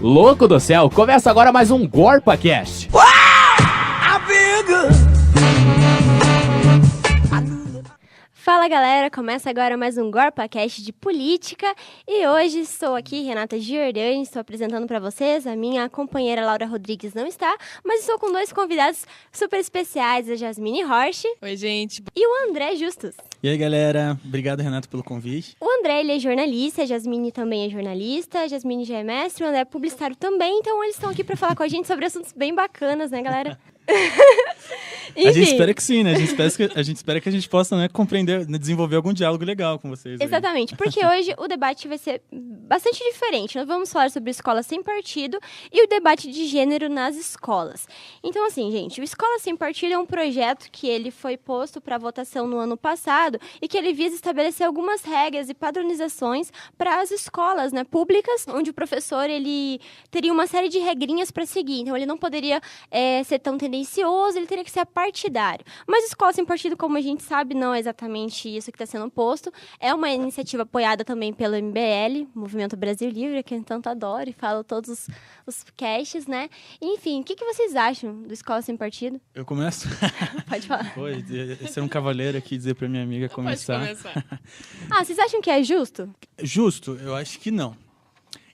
Louco do céu, começa agora mais um GorpaCast. Fala galera, começa agora mais um GorpaCast de política e hoje estou aqui, Renata Giordani, estou apresentando para vocês, a minha companheira Laura Rodrigues não está, mas estou com dois convidados super especiais, a Jasmine Horst. Oi, gente. E o André Justus. E aí, galera, obrigado, Renato, pelo convite. O André, ele é jornalista, a Jasmine também é jornalista, a Jasmine já é mestre, o André é publicitário também, então eles estão aqui para falar com a gente sobre assuntos bem bacanas, né, galera? A gente espera que sim, né? A gente espera que a gente possa, né, compreender, desenvolver algum diálogo legal com vocês. Exatamente, aí. Porque hoje o debate vai ser bastante diferente. Nós vamos falar sobre escola sem partido e o debate de gênero nas escolas. Então, assim, gente, o Escola Sem Partido é um projeto que ele foi posto para votação no ano passado e que ele visa estabelecer algumas regras e padronizações para as escolas, né, públicas, onde o professor ele teria uma série de regrinhas para seguir. Então, ele não poderia ser tão tendencioso, ele teria que ser partidário. Mas Escola Sem Partido, como a gente sabe, não é exatamente isso que está sendo posto. É uma iniciativa apoiada também pelo MBL, Movimento Brasil Livre, que eu tanto adoro e falo todos os casts, né? Enfim, o que vocês acham do Escola Sem Partido? Eu começo? Pode falar. Oi, ser um cavaleiro aqui, dizer pra minha amiga começar. Pode começar. Vocês acham que é justo? Justo, eu acho que não.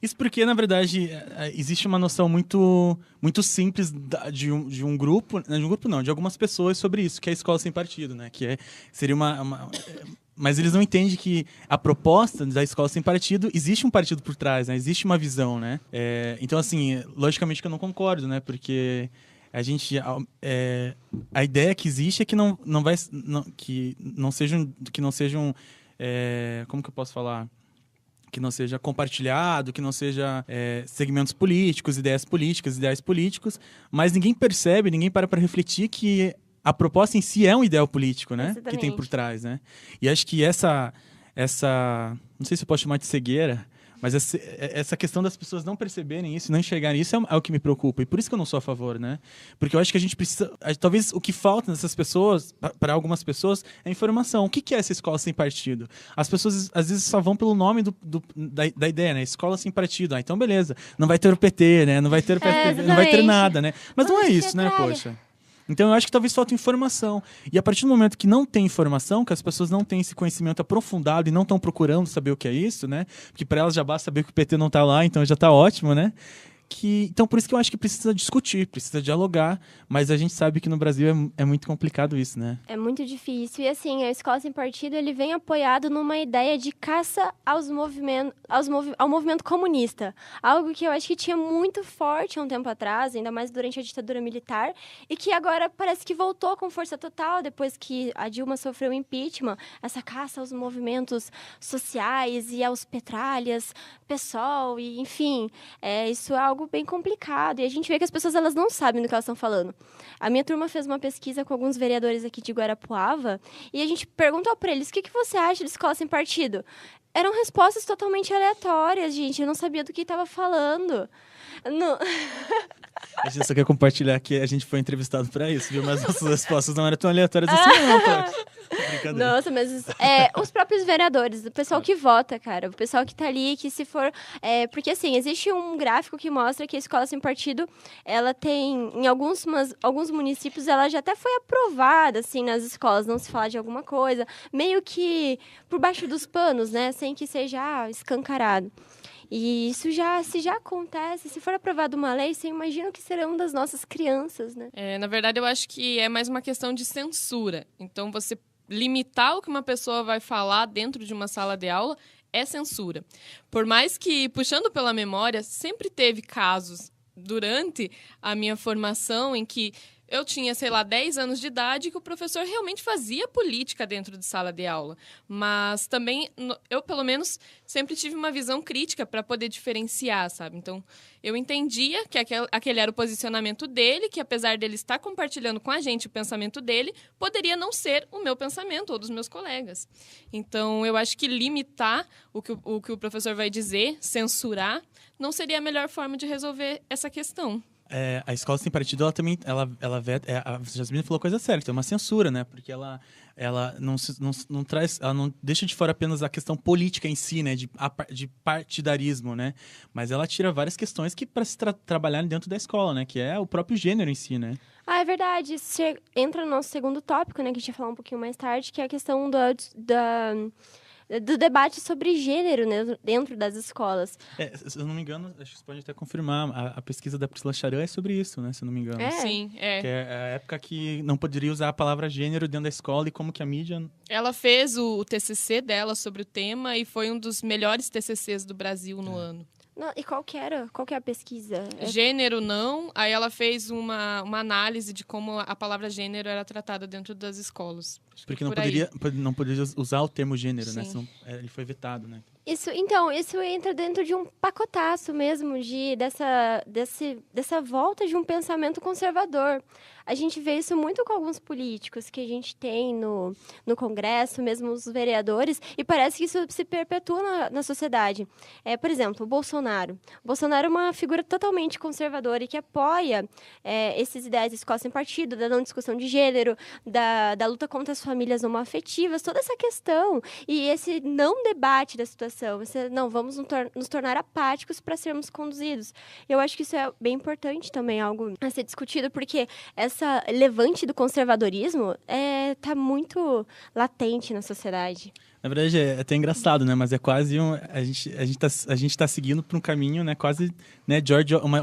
Isso porque, na verdade, existe uma noção muito simples de um grupo, de algumas pessoas sobre isso, que é a escola sem partido, né? Seria mas eles não entendem que a proposta da escola sem partido, existe um partido por trás, né? Existe uma visão, né? Então, assim, logicamente que eu não concordo, né? Porque a ideia que existe é que que não sejam, como que eu posso falar? Que não seja compartilhado, que não seja segmentos políticos, ideias políticas, ideais políticos, mas ninguém percebe, ninguém para refletir que a proposta em si é um ideal político, né? Exatamente. Que tem por trás, né? E acho que essa não sei se eu posso chamar de cegueira, mas essa questão das pessoas não perceberem isso, não enxergarem isso é o que me preocupa. E por isso que eu não sou a favor, né? Porque eu acho que a gente precisa... Talvez o que falta nessas pessoas, para algumas pessoas, é informação. O que é essa escola sem partido? As pessoas, às vezes, só vão pelo nome da ideia, né? Escola sem partido. Então, beleza. Não vai ter o PT, né? Não vai ter o PSDB, não vai ter nada, né? Mas não é isso, né? Poxa. Então, eu acho que talvez falte informação. E a partir do momento que não tem informação, que as pessoas não têm esse conhecimento aprofundado e não estão procurando saber o que é isso, né? Porque para elas já basta saber que o PT não está lá, então já está ótimo, né? Então, por isso que eu acho que precisa discutir, precisa dialogar, mas a gente sabe que no Brasil é muito complicado isso, né? É muito difícil. E assim, a Escola Sem Partido, ele vem apoiado numa ideia de caça ao movimento comunista. Algo que eu acho que tinha muito forte há um tempo atrás, ainda mais durante a ditadura militar, e que agora parece que voltou com força total, depois que a Dilma sofreu impeachment. Essa caça aos movimentos sociais e aos petralhas, PSOL, e enfim, isso é algo bem complicado. E a gente vê que as pessoas elas não sabem do que elas estão falando. A minha turma fez uma pesquisa com alguns vereadores aqui de Guarapuava e a gente perguntou para eles: o que você acha de escola sem partido? Eram respostas totalmente aleatórias, gente. Eu não sabia do que estava falando. Não. A gente só quer compartilhar que a gente foi entrevistado para isso, viu? Mas as respostas não eram tão aleatórias assim, não, pô. Brincadeira. Nossa, mas os próprios vereadores, o pessoal que vota, cara, o pessoal que tá ali, que se for... porque, assim, existe um gráfico que mostra que a escola sem partido, ela tem, em alguns municípios, ela já até foi aprovada, assim, nas escolas, não se falar de alguma coisa, meio que por baixo dos panos, né, sem que seja escancarado. E isso se já acontece, se for aprovada uma lei, você imagina o que serão das nossas crianças, né? Na verdade, eu acho que é mais uma questão de censura. Então, você limitar o que uma pessoa vai falar dentro de uma sala de aula é censura. Por mais que, puxando pela memória, sempre teve casos durante a minha formação em que eu tinha, 10 anos de idade que o professor realmente fazia política dentro de sala de aula. Mas também, eu pelo menos, sempre tive uma visão crítica para poder diferenciar, sabe? Então, eu entendia que aquele era o posicionamento dele, que apesar dele estar compartilhando com a gente o pensamento dele, poderia não ser o meu pensamento ou dos meus colegas. Então, eu acho que limitar o que o professor vai dizer, censurar, não seria a melhor forma de resolver essa questão. a escola sem partido, ela também, a Jasmine falou coisa séria, que tem uma censura, né? Porque ela não traz, ela não deixa de fora apenas a questão política em si, né? De partidarismo, né? Mas ela tira várias questões que para se trabalhar dentro da escola, né? Que é o próprio gênero em si, né? Ah, é verdade. Entra no nosso segundo tópico, né? Que a gente ia falar um pouquinho mais tarde, que é a questão do debate sobre gênero, né, dentro das escolas. Se eu não me engano, acho que você pode até confirmar, a pesquisa da Priscila Charan é sobre isso, né? Se eu não me engano. Sim, é. Que é a época que não poderia usar a palavra gênero dentro da escola e como que a mídia... Ela fez o TCC dela sobre o tema e foi um dos melhores TCCs do Brasil no ano. Não, e qual que é a pesquisa? Gênero não, aí ela fez uma análise de como a palavra gênero era tratada dentro das escolas. Porque Por não poderia usar o termo gênero, né? Sim. Senão, ele foi vetado, né? Isso entra dentro de um pacotaço mesmo, dessa volta de um pensamento conservador. A gente vê isso muito com alguns políticos que a gente tem no Congresso, mesmo os vereadores, e parece que isso se perpetua na sociedade. Por exemplo, o Bolsonaro. O Bolsonaro é uma figura totalmente conservadora e que apoia esses ideais da escola sem partido, da não discussão de gênero, da luta contra as famílias homoafetivas, toda essa questão e esse não debate da situação. Vamos nos tornar apáticos para sermos conduzidos. Eu acho que isso é bem importante também, algo a ser discutido, porque essa levante do conservadorismo está muito latente na sociedade. Na verdade, é até engraçado, né? Mas é quase a gente tá seguindo por um caminho, né? Quase, né?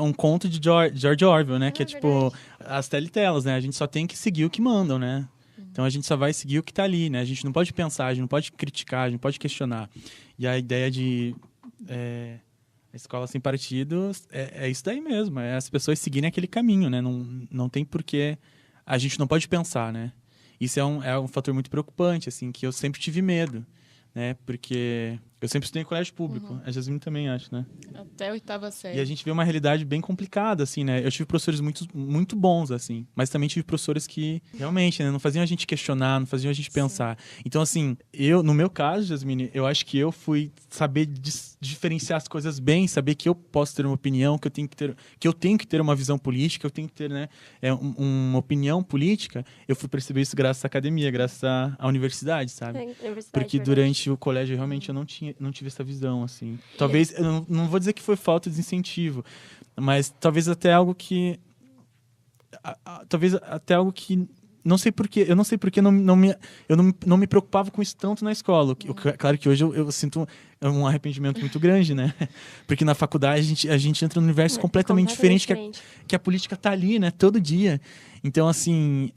Um conto de George Orwell, né? Que é tipo as telestelas, né? A gente só tem que seguir o que mandam, né? Então a gente só vai seguir o que tá ali, né? A gente não pode pensar, a gente não pode criticar, a gente não pode questionar. E a ideia de a escola sem partido é isso daí mesmo. É as pessoas seguirem aquele caminho, né? Não tem porquê... A gente não pode pensar, né? Isso é um fator muito preocupante, assim, que eu sempre tive medo, né? Porque eu sempre estudei em colégio público. A Jasmine também, acho, né? Até a 8ª série. E a gente vê uma realidade bem complicada, assim, né? Eu tive professores muito, muito bons, assim. Mas também tive professores que, realmente, né? Não faziam a gente questionar, não faziam a gente pensar. Então, assim, no meu caso, Jasmine, eu acho que eu fui saber diferenciar as coisas bem, saber que eu posso ter uma opinião, que eu tenho que ter uma visão política, eu tenho que ter, né? Uma opinião política. Eu fui perceber isso graças à academia, graças à universidade, sabe? Porque durante o colégio, realmente, eu não tive essa visão, assim. Talvez, eu não vou dizer que foi falta de incentivo, mas talvez até algo que... Não sei porquê, eu não me preocupava com isso tanto na escola. Claro que hoje eu sinto um arrependimento muito grande, né? Porque na faculdade a gente entra num universo completamente diferente. Que a política tá ali, né? Todo dia. Então, assim...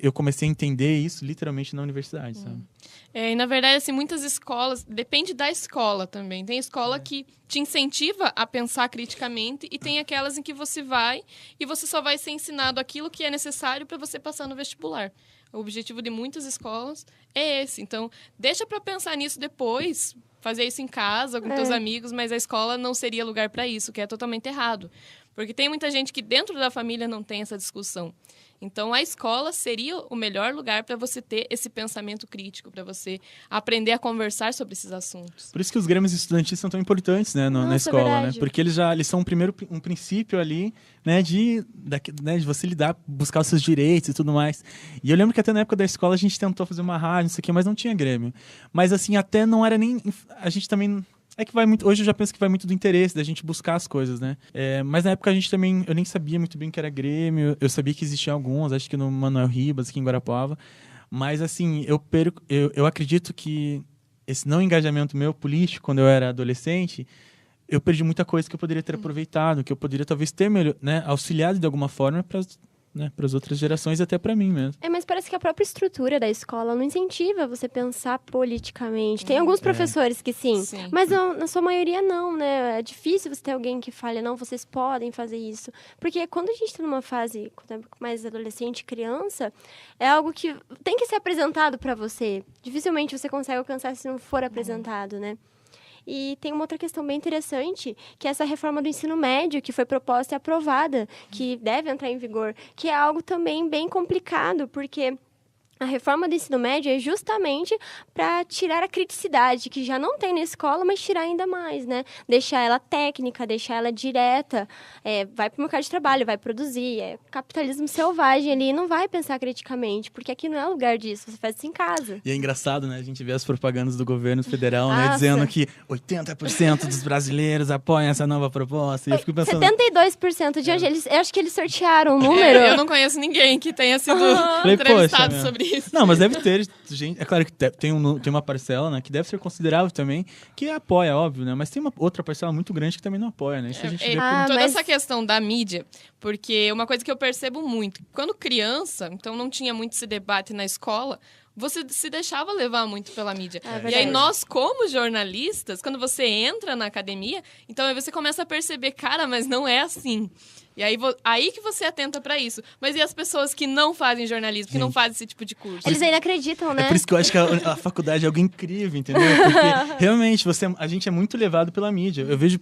Eu comecei a entender isso literalmente na universidade, sabe? E na verdade, assim, muitas escolas... Depende da escola também. Tem escola que te incentiva a pensar criticamente e tem aquelas em que você vai e você só vai ser ensinado aquilo que é necessário para você passar no vestibular. O objetivo de muitas escolas é esse. Então, deixa para pensar nisso depois, fazer isso em casa, com teus amigos, mas a escola não seria lugar para isso, que é totalmente errado. Porque tem muita gente que dentro da família não tem essa discussão. Então, a escola seria o melhor lugar para você ter esse pensamento crítico, para você aprender a conversar sobre esses assuntos. Por isso que os grêmios estudantis são tão importantes, né, na escola, verdade. né? Porque eles são um princípio ali, né, de você buscar os seus direitos e tudo mais. E eu lembro que até na época da escola a gente tentou fazer uma rádio, não sei o quê, mas não tinha grêmio. Mas, assim, até não era nem... A gente também... É que vai muito... Hoje eu já penso que vai muito do interesse da gente buscar as coisas, né? Mas na época a gente também... Eu nem sabia muito bem o que era Grêmio. Eu sabia que existiam alguns, acho que no Manuel Ribas, aqui em Guarapuava. Mas, assim, eu acredito que esse não engajamento meu político, quando eu era adolescente, eu perdi muita coisa que eu poderia ter aproveitado, que eu poderia talvez ter auxiliado de alguma forma para as outras gerações e até para mim mesmo. Mas parece que a própria estrutura da escola não incentiva você pensar politicamente. Tem alguns professores que sim, mas na sua maioria não, né? É difícil você ter alguém que fale, não, vocês podem fazer isso. Porque quando a gente está numa fase mais adolescente, criança, é algo que tem que ser apresentado para você. Dificilmente você consegue alcançar se não for apresentado, né? E tem uma outra questão bem interessante, que é essa reforma do ensino médio, que foi proposta e aprovada, que deve entrar em vigor, que é algo também bem complicado, porque A reforma do ensino médio é justamente para tirar a criticidade, que já não tem na escola, mas tirar ainda mais, né? Deixar ela técnica, deixar ela direta, vai para o mercado de trabalho, vai produzir, capitalismo selvagem ali, não vai pensar criticamente, porque aqui não é lugar disso, você faz isso em casa. E é engraçado, né? A gente vê as propagandas do governo federal, né? Nossa. Dizendo que 80% dos brasileiros apoiam essa nova proposta. E eu fico pensando... 72% de hoje, eu acho que eles sortearam o número. Eu não conheço ninguém que tenha sido Falei, entrevistado poxa, sobre isso. Não, mas deve ter gente... É claro que tem uma parcela, né? Que deve ser considerável também, que apoia, óbvio, né? Mas tem uma outra parcela muito grande que também não apoia, né? Isso a gente vê Toda mas- essa questão da mídia, porque uma coisa que eu percebo muito, quando criança, então não tinha muito esse debate na escola, você se deixava levar muito pela mídia. verdade. E aí nós, como jornalistas, quando você entra na academia, então aí você começa a perceber, cara, mas não é assim. E aí que você atenta pra isso. Mas e as pessoas que não fazem jornalismo, que não fazem esse tipo de curso? Eles ainda acreditam, né? É por isso que eu acho que a faculdade é algo incrível, entendeu? Porque realmente a gente é muito levado pela mídia. Eu vejo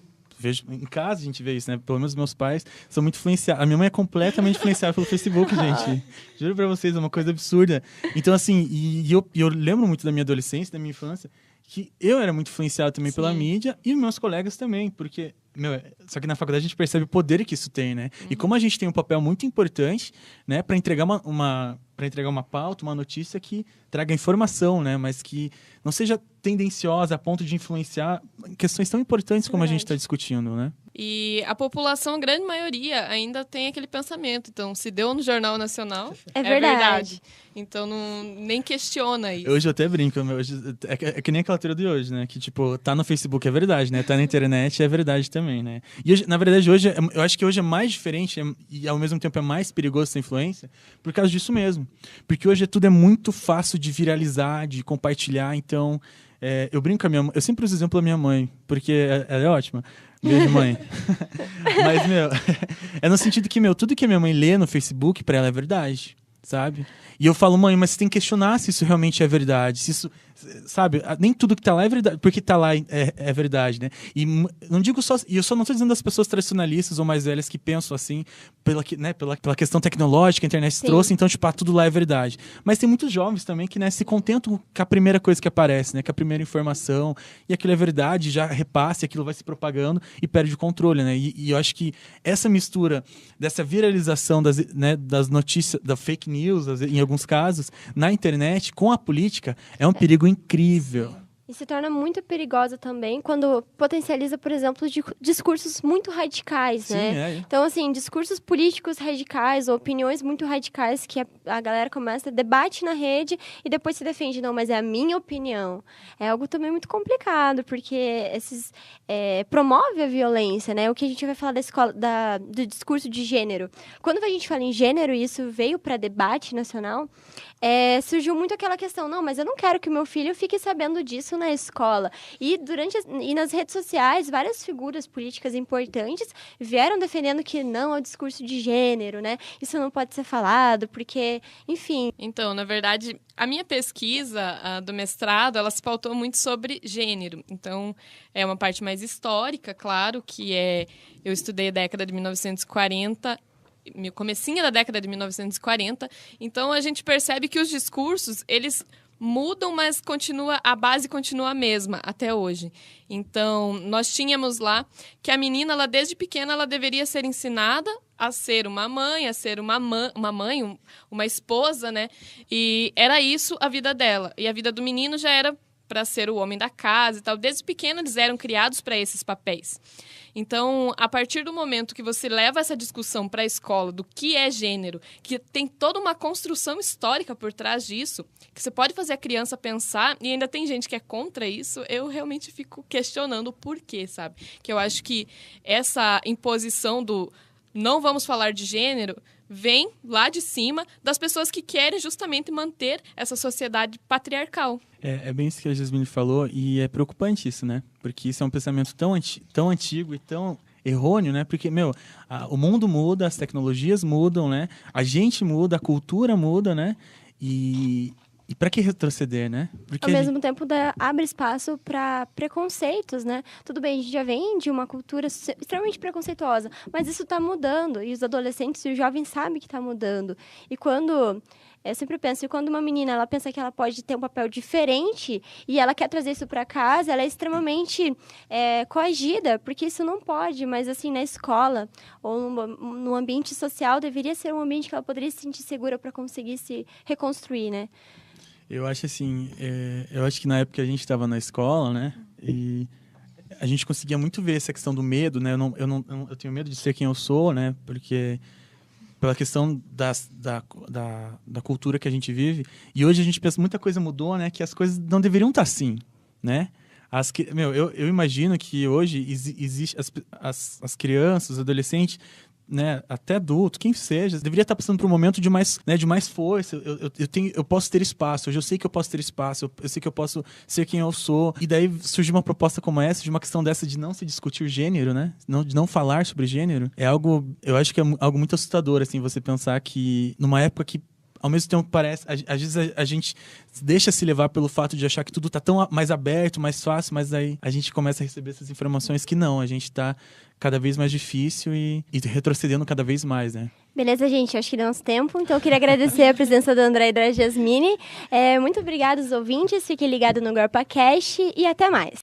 em casa, a gente vê isso, né? Pelo menos meus pais são muito influenciados. A minha mãe é completamente influenciada pelo Facebook, gente. Juro pra vocês, é uma coisa absurda. Então, assim, eu lembro muito da minha adolescência, da minha infância, que eu era muito influenciado também pela mídia e meus colegas também, porque... só que na faculdade a gente percebe o poder que isso tem, né? E como a gente tem um papel muito importante, né, para entregar uma pauta, uma notícia que traga informação, né, mas que não seja tendenciosa a ponto de influenciar questões tão importantes como a gente está discutindo, né? E a população, a grande maioria, ainda tem aquele pensamento. Então, se deu no Jornal Nacional, É verdade. Então, nem questiona isso. Hoje eu até brinco, é que nem aquela teoria de hoje, né? Que, tipo, tá no Facebook é verdade, né? Tá na internet é verdade também, né? E, hoje, na verdade, hoje, eu acho que hoje é mais diferente e, ao mesmo tempo, é mais perigoso essa influência por causa disso mesmo. Porque hoje tudo é muito fácil de viralizar, de compartilhar. Então, eu brinco com a minha mãe. Eu sempre uso o exemplo da minha mãe, porque ela é ótima. Beijo, mãe. Mas, é no sentido que, tudo que a minha mãe lê no Facebook, pra ela é verdade, sabe? E eu falo, mãe, mas você tem que questionar se isso realmente é verdade. Se isso, sabe? Nem tudo que tá lá é verdade, porque tá lá é verdade, né? E não digo só... E eu só não tô dizendo das pessoas tradicionalistas ou mais velhas que pensam assim, pela questão tecnológica, a internet trouxe, então, tipo, tudo lá é verdade. Mas tem muitos jovens também que, né, se contentam com a primeira coisa que aparece, né? Com a primeira informação, e aquilo é verdade, já repassa, aquilo vai se propagando e perde o controle, né? E eu acho que essa mistura dessa viralização das notícias, da fake news, em alguns casos, na internet, com a política, é um perigo incrível. E se torna muito perigosa também quando potencializa, por exemplo, discursos muito radicais, Sim, né? Então, assim, discursos políticos radicais ou opiniões muito radicais que a galera começa a debate na rede e depois se defende. Não, mas é a minha opinião. É algo também muito complicado, porque promove a violência, né? O que a gente vai falar do discurso de gênero. Quando a gente fala em gênero, e isso veio para debate nacional, surgiu muito aquela questão, não, mas eu não quero que o meu filho fique sabendo disso na escola. E nas redes sociais, várias figuras políticas importantes vieram defendendo que não é o discurso de gênero, né? Isso não pode ser falado, porque, enfim... Então, na verdade, a minha pesquisa do mestrado, ela se pautou muito sobre gênero. Então, é uma parte mais histórica, claro, que eu estudei a década de 1940, comecinho da década de 1940, então a gente percebe que os discursos, eles mudam, mas a base continua a mesma até hoje. Então, nós tínhamos lá que a menina, ela, desde pequena, ela deveria ser ensinada a ser uma mãe, a ser uma mãe, uma esposa, né? E era isso a vida dela. E a vida do menino já era para ser o homem da casa e tal. Desde pequeno, eles eram criados para esses papéis. Então, a partir do momento que você leva essa discussão para a escola do que é gênero, que tem toda uma construção histórica por trás disso, que você pode fazer a criança pensar, e ainda tem gente que é contra isso, eu realmente fico questionando o porquê, sabe? Que eu acho que essa imposição do não vamos falar de gênero vem lá de cima das pessoas que querem justamente manter essa sociedade patriarcal. É bem isso que a Jasmine falou, e é preocupante isso, né? Porque isso é um pensamento tão antigo e tão errôneo, né? Porque, o mundo muda, as tecnologias mudam, né? A gente muda, a cultura muda, né? E para que retroceder, né? Porque ao mesmo tempo, abre espaço para preconceitos, né? Tudo bem, a gente já vem de uma cultura extremamente preconceituosa, mas isso está mudando, e os adolescentes e os jovens sabem que está mudando. E quando Eu sempre penso, e quando uma menina ela pensa que ela pode ter um papel diferente e ela quer trazer isso para casa, ela é extremamente coagida, porque isso não pode, mas assim, na escola ou no ambiente social, deveria ser um ambiente que ela poderia se sentir segura para conseguir se reconstruir, né? Eu acho assim, eu acho que na época que a gente estava na escola, né, e a gente conseguia muito ver essa questão do medo, né, eu tenho medo de ser quem eu sou, né, porque pela questão da cultura que a gente vive, e hoje a gente pensa, muita coisa mudou, né, que as coisas não deveriam estar assim, né. Eu imagino que hoje existe as crianças, os adolescentes, né, até adulto, quem seja, deveria estar passando por um momento de mais força. Eu posso ter espaço, hoje eu sei que eu posso ter espaço, eu sei que eu posso ser quem eu sou. E daí surge uma proposta como essa, de uma questão dessa de não se discutir gênero, né? De não falar sobre gênero. É algo, eu acho que é algo muito assustador, assim, você pensar que numa época que ao mesmo tempo parece, às vezes a gente deixa se levar pelo fato de achar que tudo tá tão mais aberto, mais fácil, mas aí a gente começa a receber essas informações que não, a gente tá cada vez mais difícil e retrocedendo cada vez mais, né? Beleza, gente, acho que deu uns tempo, então eu queria agradecer a presença da André e da Jasmine. Muito obrigada aos ouvintes, fiquem ligados no GorpaCast e até mais.